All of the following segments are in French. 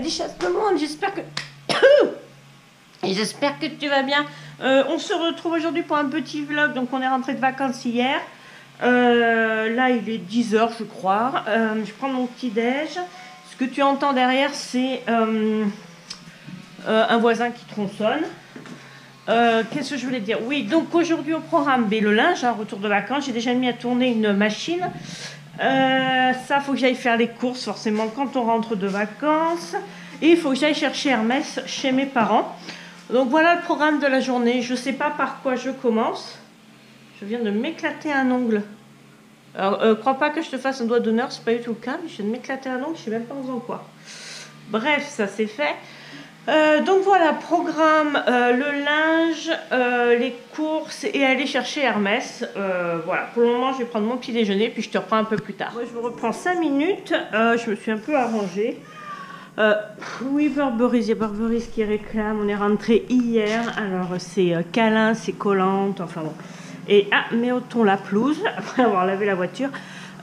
Salut chasse tout le monde, j'espère que... Et j'espère que tu vas bien. On se retrouve aujourd'hui pour un petit vlog. Donc on est rentré de vacances hier. Là il est 10 h je crois. Je prends mon petit déj. Ce que tu entends derrière c'est un voisin qui tronçonne. Qu'est-ce que je voulais dire? Oui, donc aujourd'hui au programme le linge, retour de vacances. J'ai déjà mis à tourner une machine. Ça, faut que j'aille faire les courses forcément quand on rentre de vacances. Et il faut que j'aille chercher Hermès chez mes parents. Donc voilà le programme de la journée. Je sais pas par quoi je commence. Je viens de m'éclater un ongle. Alors, crois pas que je te fasse un doigt d'honneur, c'est pas du tout le cas. Mais je viens de m'éclater un ongle, je sais même pas en faisant quoi. Bref, ça c'est fait. Donc voilà, programme, le linge, les courses et aller chercher Hermès. Voilà, pour le moment je vais prendre mon petit déjeuner puis je te reprends un peu plus tard. Moi je me reprends 5 minutes, je me suis un peu arrangée. Oui, Burberry, il y a Burberry qui réclame, on est rentré hier, alors c'est câlin, c'est collante, enfin bon. Et mettons la pelouse après avoir lavé la voiture.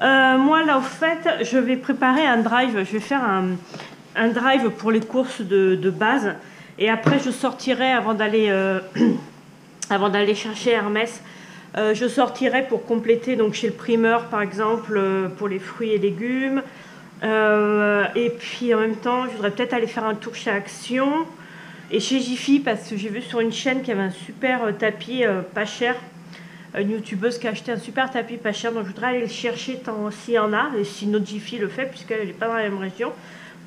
Moi là au fait, je vais préparer un drive, je vais faire un drive pour les courses de base et après je sortirai avant d'aller chercher Hermès, je sortirai pour compléter donc chez le primeur par exemple pour les fruits et légumes, et puis en même temps je voudrais peut-être aller faire un tour chez Action et chez Jiffy parce que j'ai vu sur une chaîne qu'il y avait un super tapis pas cher, une youtubeuse qui a acheté un super tapis pas cher, donc je voudrais aller le chercher tant s'il y en a et si notre Jiffy le fait puisqu'elle n'est pas dans la même région,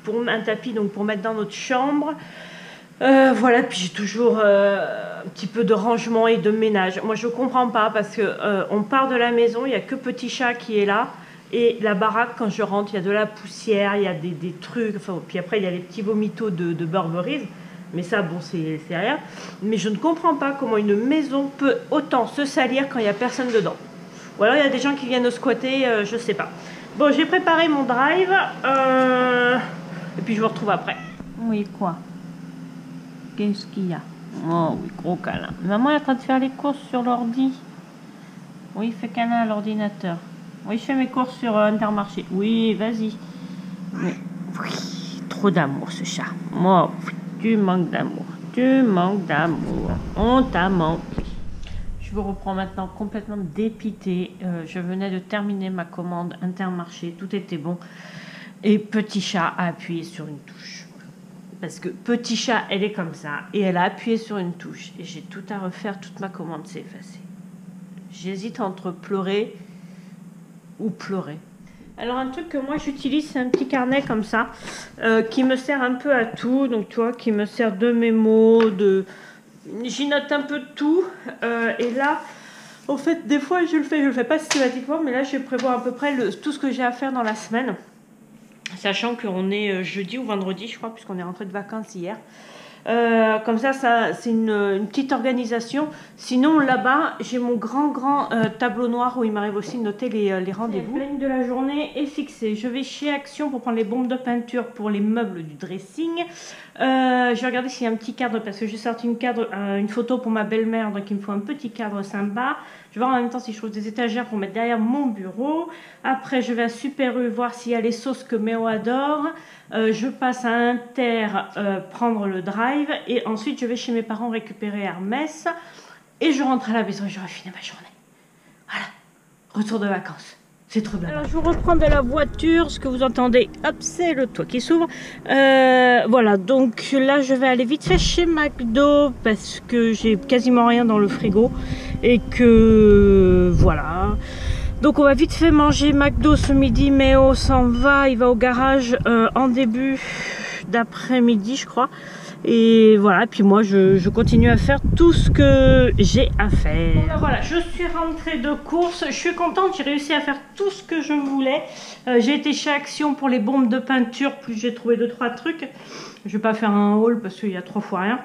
pour un tapis donc pour mettre dans notre chambre. Voilà, puis j'ai toujours un petit peu de rangement et de ménage. Moi je comprends pas parce que on part de la maison, il n'y a que Petit Chat qui est là et la baraque quand je rentre il y a de la poussière, il y a des trucs, enfin, puis après il y a les petits vomitos de Burberry, mais ça bon c'est rien. Mais je ne comprends pas comment une maison peut autant se salir quand il n'y a personne dedans. Ou alors il y a des gens qui viennent squatter, je sais pas. Bon, j'ai préparé mon drive. Et puis je vous retrouve après. Oui, quoi? Qu'est-ce qu'il y a? Oh oui, gros câlin. Maman est en train de faire les courses sur l'ordi. Oui, il fait câlin à l'ordinateur. Oui, je fais mes courses sur Intermarché. Oui, vas-y. Oui, trop d'amour ce chat. Moi, tu manques d'amour. Tu manques d'amour. On t'a manqué. Je vous reprends maintenant complètement dépitée. Je venais de terminer ma commande Intermarché. Tout était bon. Et Petit Chat a appuyé sur une touche. Parce que Petit Chat, elle est comme ça. Et elle a appuyé sur une touche. Et j'ai tout à refaire. Toute ma commande s'est effacée. J'hésite entre pleurer ou pleurer. Alors un truc que moi j'utilise, c'est un petit carnet comme ça. Qui me sert un peu à tout. Donc tu vois, qui me sert de mémo. J'y note un peu de tout. Et là... En fait, des fois je le fais pas systématiquement. Mais là je prévois à peu près tout ce que j'ai à faire dans la semaine. Sachant qu'on est jeudi ou vendredi, je crois, puisqu'on est rentré de vacances hier. Comme ça c'est une petite organisation. Sinon, là-bas, j'ai mon grand tableau noir où il m'arrive aussi de noter les rendez-vous. Le planning de la journée est fixé. Je vais chez Action pour prendre les bombes de peinture pour les meubles du dressing. Je vais regarder s'il y a un petit cadre parce que j'ai sorti une photo pour ma belle-mère, donc il me faut un petit cadre sympa. Je vais voir en même temps si je trouve des étagères pour mettre derrière mon bureau. Après, je vais à Super U voir s'il y a les sauces que Méo adore. Je passe à Inter prendre le drive. Et ensuite, je vais chez mes parents récupérer Hermès. Et je rentre à la maison et je raffine ma journée. Voilà, retour de vacances. C'est trop bien. Alors, je vous reprends de la voiture. Ce que vous entendez, hop, c'est le toit qui s'ouvre. Voilà, donc là, je vais aller vite fait chez McDo parce que j'ai quasiment rien dans le frigo. Et que voilà. Donc on va vite fait manger McDo ce midi. Méo s'en va, il va au garage en début d'après-midi je crois. Et voilà, puis moi je continue à faire tout ce que j'ai à faire. Bon, ben voilà, je suis rentrée de course, je suis contente, j'ai réussi à faire tout ce que je voulais. J'ai été chez Action pour les bombes de peinture, plus j'ai trouvé 2-3 trucs. Je vais pas faire un haul parce qu'il y a 3 fois rien.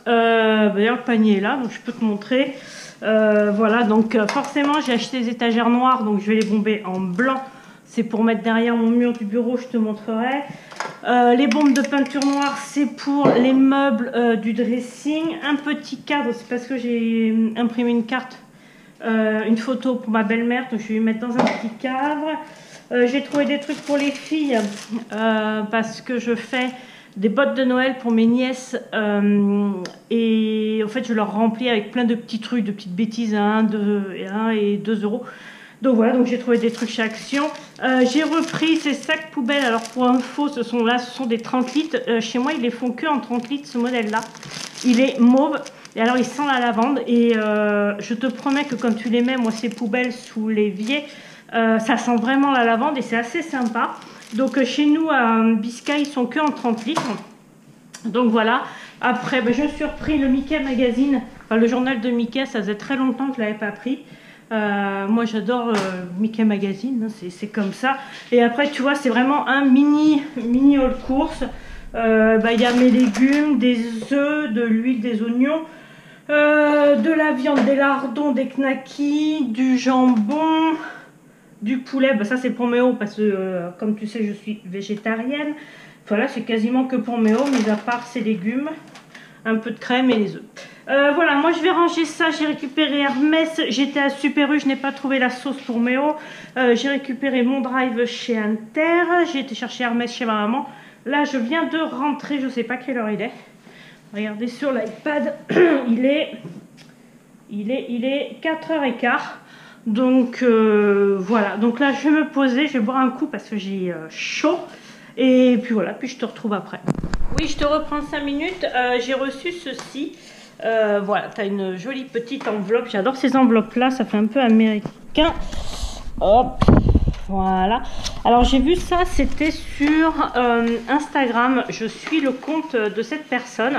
D'ailleurs le panier est là, donc je peux te montrer. Voilà, donc forcément j'ai acheté des étagères noires, donc je vais les bomber en blanc. C'est pour mettre derrière mon mur du bureau, je te montrerai. Les bombes de peinture noire, c'est pour les meubles du dressing. Un petit cadre, c'est parce que j'ai imprimé une carte une photo pour ma belle-mère, donc je vais lui mettre dans un petit cadre. J'ai trouvé des trucs pour les filles parce que je fais des bottes de Noël pour mes nièces et en fait je leur remplis avec plein de petits trucs, de petites bêtises à 1 et 2 euros. Donc voilà, donc j'ai trouvé des trucs chez Action. J'ai repris ces sacs poubelles. Alors pour info, ce sont des 30 litres. Chez moi, ils les font que en 30 litres, ce modèle-là. Il est mauve. Et alors, il sent la lavande. Et je te promets que quand tu les mets, moi, ces poubelles sous l'évier, ça sent vraiment la lavande et c'est assez sympa. Donc chez nous, à Biscay, ils sont que en 30 litres. Donc voilà. Après, je me suis repris le Mickey Magazine. Enfin, le journal de Mickey, ça faisait très longtemps que je ne l'avais pas pris. Moi j'adore Mickey Magazine, hein, c'est comme ça. Et après tu vois c'est vraiment un mini haul course. Il y a mes légumes, des œufs, de l'huile, des oignons, de la viande, des lardons, des knackis, du jambon, du poulet. Ça c'est pour Méo parce que comme tu sais je suis végétarienne. Voilà, c'est quasiment que pour Méo, mis à part ses légumes, un peu de crème et les œufs. Voilà, moi je vais ranger ça. J'ai récupéré Hermès. J'étais à Super U, je n'ai pas trouvé la sauce pour Méo. J'ai récupéré mon drive chez Inter. J'ai été chercher Hermès chez ma maman. Là, je viens de rentrer. Je ne sais pas quelle heure il est. Regardez sur l'iPad. il est 4h15. Donc voilà. Donc là, je vais me poser. Je vais boire un coup parce que j'ai chaud. Et puis voilà. Puis je te retrouve après. Oui, je te reprends 5 minutes. J'ai reçu ceci. Voilà, tu as une jolie petite enveloppe. J'adore ces enveloppes-là, ça fait un peu américain. Hop, voilà. Alors j'ai vu ça, c'était sur Instagram. Je suis le compte de cette personne.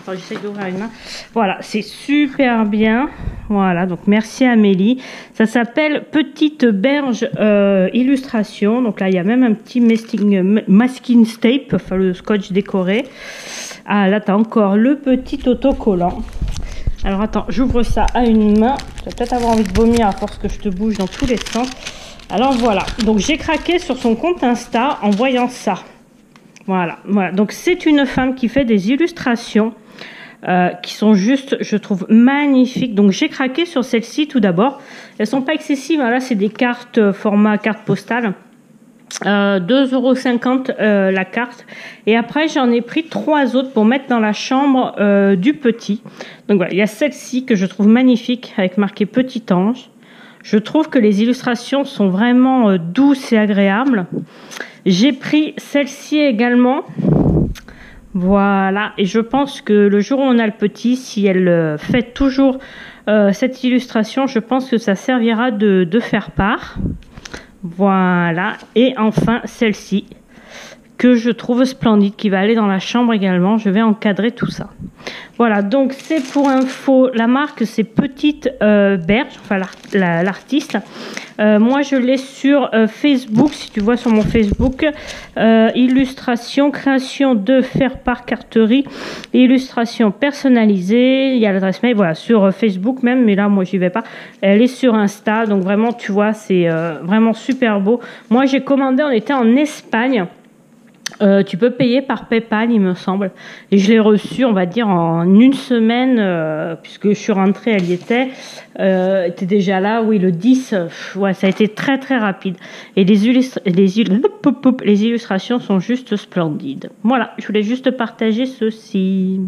Attends, j'essaie d'ouvrir une main. Voilà, c'est super bien. Voilà, donc merci Amélie. Ça s'appelle Petite Berge Illustration. Donc là, il y a même un petit masking tape, enfin le scotch décoré. Ah, là, tu as encore le petit autocollant. Alors, attends, j'ouvre ça à une main. Tu vas peut-être avoir envie de vomir à force que je te bouge dans tous les sens. Alors, voilà. Donc, j'ai craqué sur son compte Insta en voyant ça. Voilà. Donc, c'est une femme qui fait des illustrations qui sont juste, je trouve, magnifiques. Donc, j'ai craqué sur celle-ci tout d'abord. Elles sont pas excessives. Là, c'est des cartes format carte postale. 2,50 € la carte. Et après, j'en ai pris 3 autres pour mettre dans la chambre du petit. Donc voilà, il y a celle-ci que je trouve magnifique avec marqué Petit Ange. Je trouve que les illustrations sont vraiment douces et agréables. J'ai pris celle-ci également. Voilà, et je pense que le jour où on a le petit, si elle fait toujours cette illustration, je pense que ça servira de faire-part. Voilà, et enfin celle-ci que je trouve splendide, qui va aller dans la chambre également. Je vais encadrer tout ça. Voilà, donc c'est pour info, la marque c'est Petite Berge, enfin l'artiste. Moi je l'ai sur Facebook, si tu vois sur mon Facebook, illustration, création de faire-part carterie, illustration personnalisée, il y a l'adresse mail, voilà, sur Facebook même, mais là moi j'y vais pas. Elle est sur Insta, donc vraiment tu vois, c'est vraiment super beau. Moi j'ai commandé, on était en Espagne. Tu peux payer par PayPal, il me semble. Et je l'ai reçu, on va dire, en 1 semaine, puisque je suis rentrée, elle y était. Était déjà là, oui, le 10. Ouais, ça a été très, très rapide. Et les illustrations sont juste splendides. Voilà, je voulais juste partager ceci.